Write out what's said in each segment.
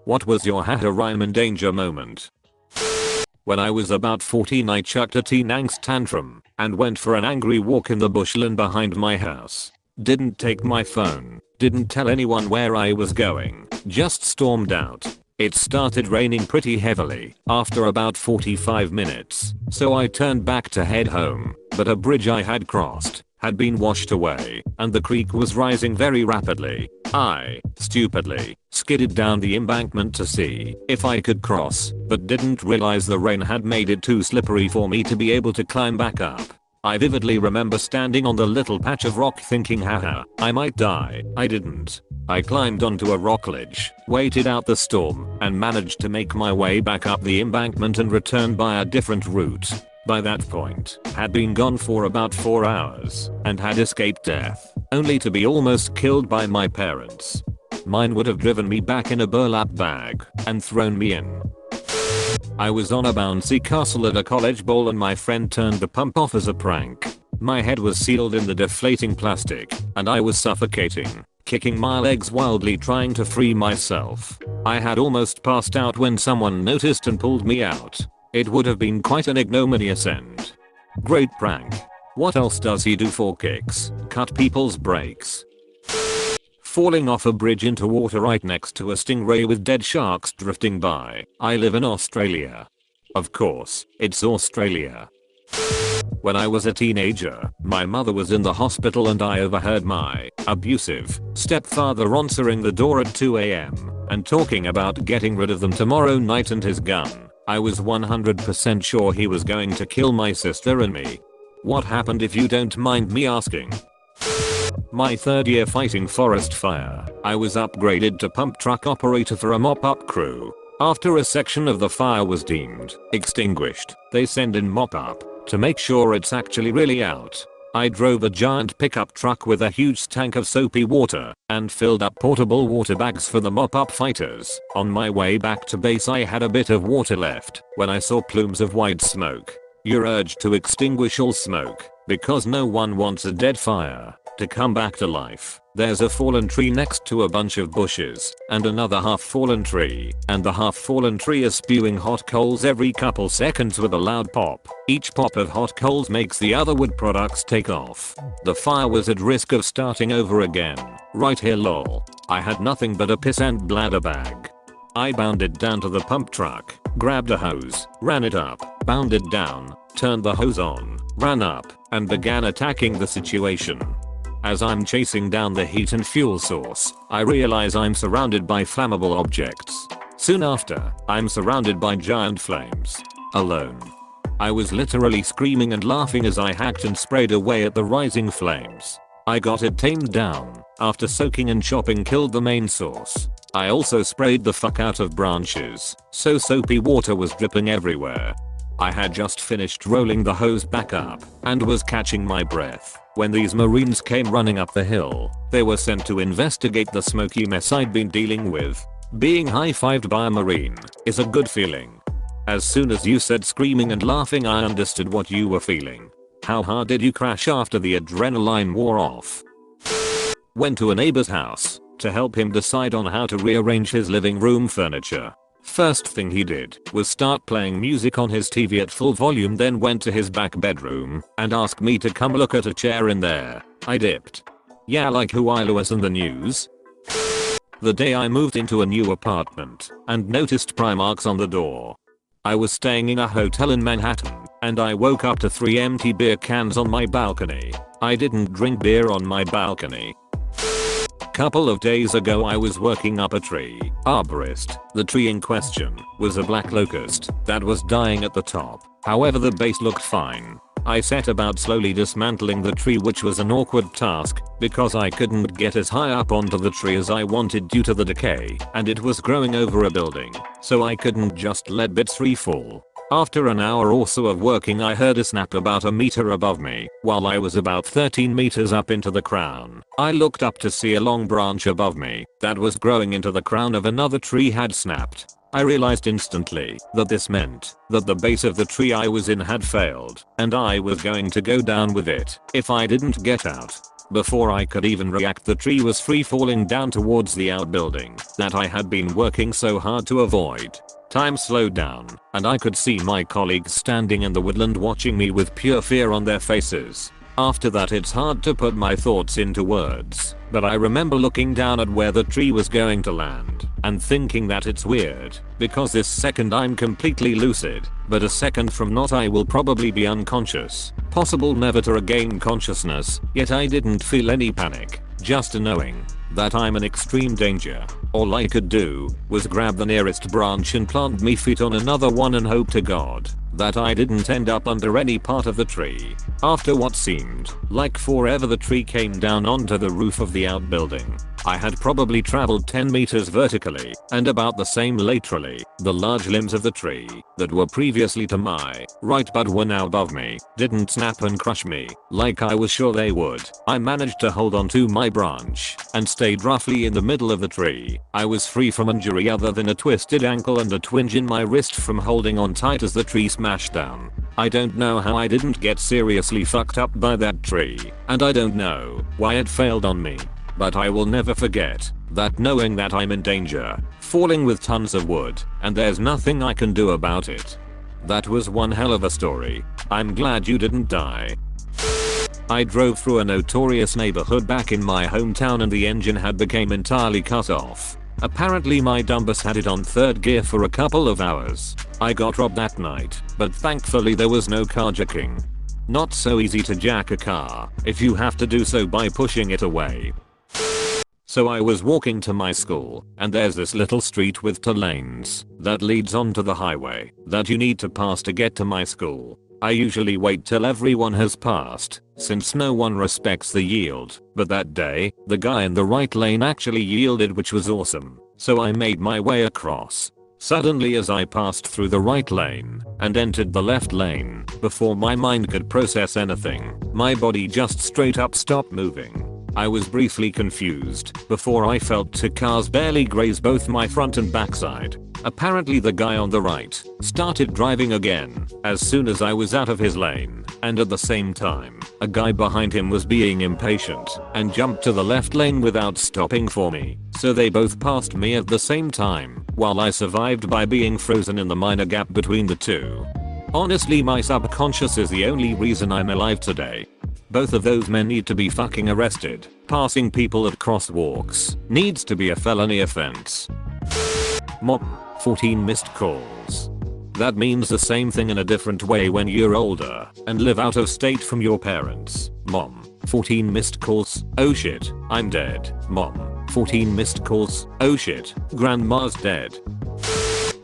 What was your haha rhyme in danger moment? When I was about 14 I chucked a teen angst tantrum and went for an angry walk in the bushland behind my house. Didn't take my phone, didn't tell anyone where I was going, just stormed out. It started raining pretty heavily after about 45 minutes, so I turned back to head home, but a bridge I had crossed had been washed away and the creek was rising very rapidly. I, stupidly, skidded down the embankment to see if I could cross, but didn't realize the rain had made it too slippery for me to be able to climb back up. I vividly remember standing on the little patch of rock thinking haha, I might die. I didn't. I climbed onto a rock ledge, waited out the storm, and managed to make my way back up the embankment and return by a different route. By that point, had been gone for about 4 hours and had escaped death, only to be almost killed by my parents. Mine would have driven me back in a burlap bag and thrown me in. I was on a bouncy castle at a college ball and my friend turned the pump off as a prank. My head was sealed in the deflating plastic and I was suffocating, kicking my legs wildly trying to free myself. I had almost passed out when someone noticed and pulled me out. It would have been quite an ignominious end. Great prank. What else does he do for kicks? Cut people's brakes. Falling off a bridge into water right next to a stingray with dead sharks drifting by. I live in Australia. Of course, it's Australia. When I was a teenager, my mother was in the hospital and I overheard my abusive stepfather answering the door at 2 AM and talking about getting rid of them tomorrow night and his gun. I was 100% sure he was going to kill my sister and me. What happened if you don't mind me asking? My third year fighting forest fire, I was upgraded to pump truck operator for a mop-up crew. After a section of the fire was deemed extinguished, they send in mop-up to make sure it's actually really out. I drove a giant pickup truck with a huge tank of soapy water and filled up portable water bags for the mop-up fighters. On my way back to base I had a bit of water left when I saw plumes of white smoke. You're urged to extinguish all smoke because no one wants a dead fire to come back to life. There's a fallen tree next to a bunch of bushes and another half fallen tree, and the half fallen tree is spewing hot coals every couple seconds with a loud pop. Each pop of hot coals makes the other wood products take off. The fire was at risk of starting over again. Right here lol. I had nothing but a piss and bladder bag. I bounded down to the pump truck, grabbed a hose, ran it up, bounded down, turned the hose on, ran up, and began attacking the situation. As I'm chasing down the heat and fuel source, I realize I'm surrounded by flammable objects. Soon after, I'm surrounded by giant flames. Alone. I was literally screaming and laughing as I hacked and sprayed away at the rising flames. I got it tamed down after soaking and chopping killed the main source. I also sprayed the fuck out of branches, so soapy water was dripping everywhere. I had just finished rolling the hose back up and was catching my breath when these Marines came running up the hill. They were sent to investigate the smoky mess I'd been dealing with. Being high-fived by a Marine is a good feeling. As soon as you said screaming and laughing I understood what you were feeling. How hard did you crash after the adrenaline wore off? Went to a neighbor's house to help him decide on how to rearrange his living room furniture. First thing he did was start playing music on his TV at full volume, then went to his back bedroom and asked me to come look at a chair in there. I dipped. Yeah, like who I was in the news. The day I moved into a new apartment and noticed Primarks on the door. I was staying in a hotel in Manhattan and I woke up to 3 empty beer cans on my balcony. I didn't drink beer on my balcony. Couple of days ago I was working up a tree. Arborist. The tree in question was a black locust that was dying at the top. However, the base looked fine. I set about slowly dismantling the tree, which was an awkward task because I couldn't get as high up onto the tree as I wanted due to the decay, and it was growing over a building, so I couldn't just let bits free fall. After an hour or so of working I heard a snap about a meter above me while I was about 13 meters up into the crown. I looked up to see a long branch above me that was growing into the crown of another tree had snapped. I realized instantly that this meant that the base of the tree I was in had failed, and I was going to go down with it if I didn't get out. Before I could even react, the tree was free falling down towards the outbuilding that I had been working so hard to avoid. Time slowed down, and I could see my colleagues standing in the woodland watching me with pure fear on their faces. After that, it's hard to put my thoughts into words, but I remember looking down at where the tree was going to land and thinking that it's weird because this second I'm completely lucid, but a second from not I will probably be unconscious, possible never to regain consciousness, yet I didn't feel any panic, just knowing that I'm in extreme danger. All I could do was grab the nearest branch and plant me feet on another one and hope to God that I didn't end up under any part of the tree. After what seemed like forever, the tree came down onto the roof of the outbuilding. I had probably traveled 10 meters vertically and about the same laterally. The large limbs of the tree that were previously to my right but were now above me didn't snap and crush me like I was sure they would. I managed to hold on to my branch and stayed roughly in the middle of the tree. I was free from injury other than a twisted ankle and a twinge in my wrist from holding on tight as the tree smashed down. I don't know how I didn't get seriously fucked up by that tree, and I don't know why it failed on me. But I will never forget that, knowing that I'm in danger, falling with tons of wood, and there's nothing I can do about it. That was one hell of a story. I'm glad you didn't die. I drove through a notorious neighborhood back in my hometown and the engine had become entirely cut off. Apparently my dumbass had it on third gear for a couple of hours. I got robbed that night, but thankfully there was no carjacking. Not so easy to jack a car if you have to do so by pushing it away. So I was walking to my school, and there's this little street with 2 lanes that leads onto the highway that you need to pass to get to my school. I usually wait till everyone has passed, since no one respects the yield, but that day, the guy in the right lane actually yielded, which was awesome, so I made my way across. Suddenly, as I passed through the right lane and entered the left lane, before my mind could process anything, my body just straight up stopped moving. I was briefly confused before I felt 2 cars barely graze both my front and backside. Apparently the guy on the right started driving again as soon as I was out of his lane, and at the same time, a guy behind him was being impatient and jumped to the left lane without stopping for me, so they both passed me at the same time, while I survived by being frozen in the minor gap between the two. Honestly, my subconscious is the only reason I'm alive today. Both of those men need to be fucking arrested. Passing people at crosswalks needs to be a felony offense. Mom, 14 missed calls. That means the same thing in a different way when you're older and live out of state from your parents. Mom, 14 missed calls. Oh shit, I'm dead. Mom, 14 missed calls. Oh shit, grandma's dead.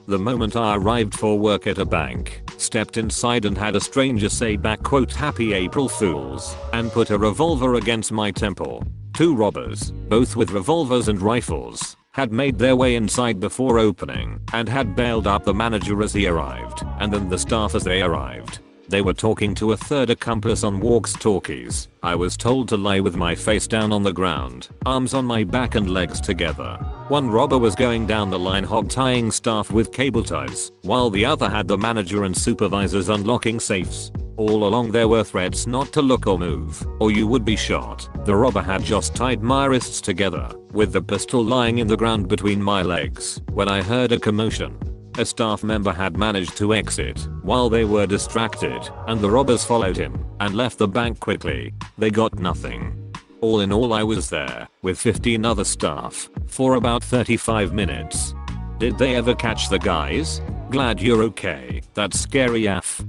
The moment I arrived for work at a bank, stepped inside and had a stranger say back quote happy April Fools and put a revolver against my temple. 2 robbers, both with revolvers and rifles, had made their way inside before opening and had bailed up the manager as he arrived and then the staff as they arrived. They were talking to a third accomplice on walkie-talkies. I was told to lie with my face down on the ground, arms on my back and legs together. One robber was going down the line hog-tying staff with cable ties, while the other had the manager and supervisors unlocking safes. All along there were threats not to look or move, or you would be shot. The robber had just tied my wrists together, with the pistol lying in the ground between my legs, when I heard a commotion. A staff member had managed to exit while they were distracted, and the robbers followed him and left the bank quickly. They got nothing. All in all, I was there with 15 other staff for about 35 minutes. Did they ever catch the guys? Glad you're okay. That's scary AF.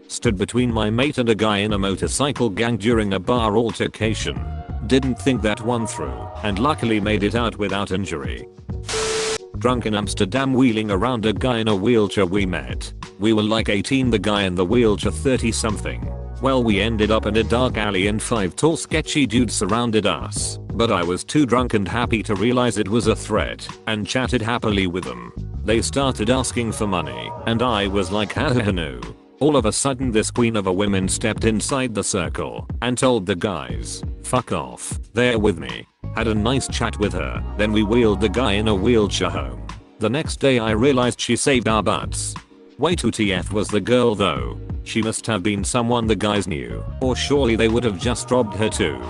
Stood between my mate and a guy in a motorcycle gang during a bar altercation. Didn't think that one through, and luckily made it out without injury. Drunk in Amsterdam wheeling around a guy in a wheelchair we met. We were like 18, the guy in the wheelchair 30 something. Well, we ended up in a dark alley and 5 tall sketchy dudes surrounded us, but I was too drunk and happy to realize it was a threat and chatted happily with them. They started asking for money and I was like haha no. All of a sudden this queen of a woman stepped inside the circle and told the guys, fuck off, they're with me. Had a nice chat with her, then we wheeled the guy in a wheelchair home. The next day I realized she saved our butts. Wait, who TF was the girl though? She must have been someone the guys knew, or surely they would have just robbed her too.